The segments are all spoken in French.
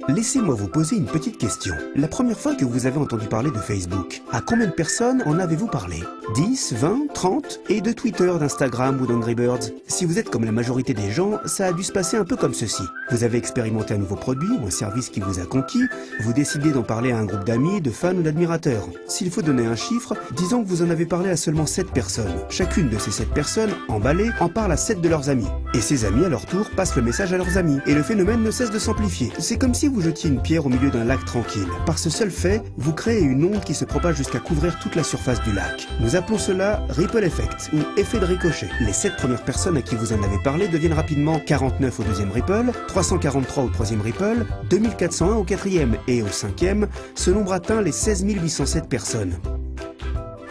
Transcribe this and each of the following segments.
Laissez-moi vous poser une petite question. La première fois que vous avez entendu parler de Facebook, à combien de personnes en avez-vous parlé? 10, 20, 30? Et de Twitter, d'Instagram ou d'Angry Birds? Si vous êtes comme la majorité des gens, ça a dû se passer un peu comme ceci. Vous avez expérimenté un nouveau produit ou un service qui vous a conquis, vous décidez d'en parler à un groupe d'amis, de fans ou d'admirateurs. S'il faut donner un chiffre, disons que vous en avez parlé à seulement 7 personnes. Chacune de ces 7 personnes, emballées, en parle à 7 de leurs amis. Et ces amis, à leur tour, passent le message à leurs amis. Et le phénomène ne cesse de s'amplifier. C'est comme si vous jetiez une pierre au milieu d'un lac tranquille. Par ce seul fait, vous créez une onde qui se propage jusqu'à couvrir toute la surface du lac. Nous appelons cela Ripple Effect, ou effet de ricochet. Les 7 premières personnes à qui vous en avez parlé deviennent rapidement 49 au deuxième Ripple, 343 au troisième Ripple, 2401 au quatrième et au cinquième, ce nombre atteint les 16 807 personnes.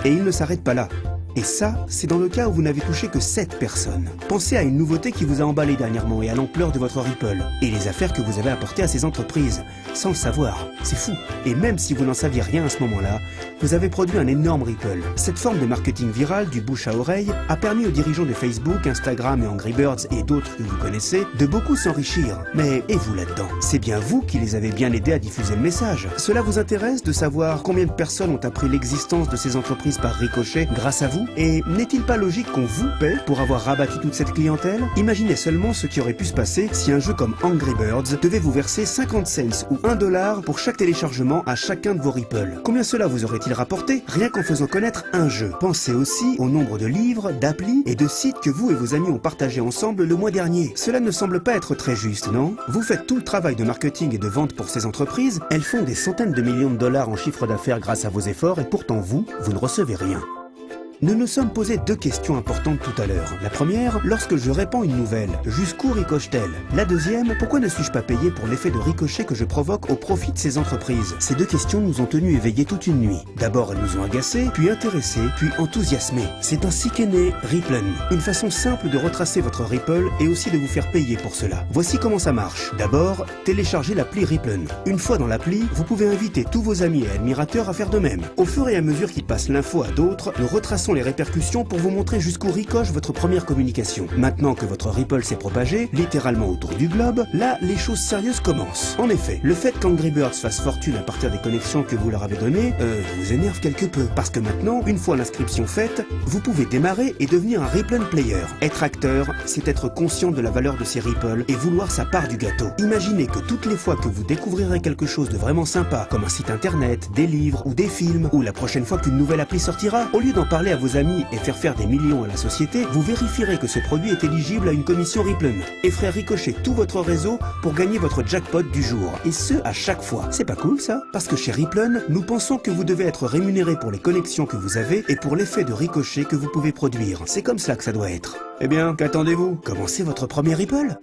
Et il ne s'arrête pas là. Et ça, c'est dans le cas où vous n'avez touché que 7 personnes. Pensez à une nouveauté qui vous a emballé dernièrement et à l'ampleur de votre Ripple. Et les affaires que vous avez apportées à ces entreprises, sans le savoir. C'est fou. Et même si vous n'en saviez rien à ce moment-là, vous avez produit un énorme Ripple. Cette forme de marketing viral, du bouche à oreille, a permis aux dirigeants de Facebook, Instagram et Angry Birds et d'autres que vous connaissez, de beaucoup s'enrichir. Mais et vous là-dedans? C'est bien vous qui les avez bien aidés à diffuser le message. Cela vous intéresse de savoir combien de personnes ont appris l'existence de ces entreprises par ricochet grâce à vous? Et n'est-il pas logique qu'on vous paie pour avoir rabattu toute cette clientèle? Imaginez seulement ce qui aurait pu se passer si un jeu comme Angry Birds devait vous verser 50 cents ou $1 pour chaque téléchargement à chacun de vos Ripple. Combien cela vous aurait-il rapporté rien qu'en faisant connaître un jeu? Pensez aussi au nombre de livres, d'applis et de sites que vous et vos amis ont partagé ensemble le mois dernier. Cela ne semble pas être très juste, non? Vous faites tout le travail de marketing et de vente pour ces entreprises, elles font des centaines de millions de dollars en chiffre d'affaires grâce à vos efforts et pourtant vous ne recevez rien. Nous nous sommes posé 2 questions importantes tout à l'heure. La première, lorsque je répands une nouvelle, jusqu'où ricoche-t-elle? La deuxième, pourquoi ne suis-je pas payé pour l'effet de ricochet que je provoque au profit de ces entreprises? Ces 2 questions nous ont tenus éveillés toute une nuit. D'abord, elles nous ont agacés, puis intéressés, puis enthousiasmés. C'est ainsi qu'est né Ripplen, une façon simple de retracer votre Ripple et aussi de vous faire payer pour cela. Voici comment ça marche. D'abord, téléchargez l'appli Ripplen. Une fois dans l'appli, vous pouvez inviter tous vos amis et admirateurs à faire de même. Au fur et à mesure qu'ils passent l'info à d'autres, nous retraçons les répercussions pour vous montrer jusqu'où ricoche votre première communication. Maintenant que votre Ripple s'est propagé, littéralement autour du globe, là, les choses sérieuses commencent. En effet, le fait qu'Angry Birds fasse fortune à partir des connexions que vous leur avez données, vous énerve quelque peu. Parce que maintenant, une fois l'inscription faite, vous pouvez démarrer et devenir un Ripplen player. Être acteur, c'est être conscient de la valeur de ces Ripple et vouloir sa part du gâteau. Imaginez que toutes les fois que vous découvrirez quelque chose de vraiment sympa, comme un site internet, des livres ou des films, ou la prochaine fois qu'une nouvelle appli sortira, au lieu d'en parler à vos amis et faire des millions à la société, vous vérifierez que ce produit est éligible à une commission Ripplen et ferez ricocher tout votre réseau pour gagner votre jackpot du jour. Et ce, à chaque fois. C'est pas cool ça? Parce que chez Ripplen, nous pensons que vous devez être rémunéré pour les connexions que vous avez et pour l'effet de ricochet que vous pouvez produire. C'est comme ça que ça doit être. Eh bien, qu'attendez-vous? Commencez votre premier Ripple.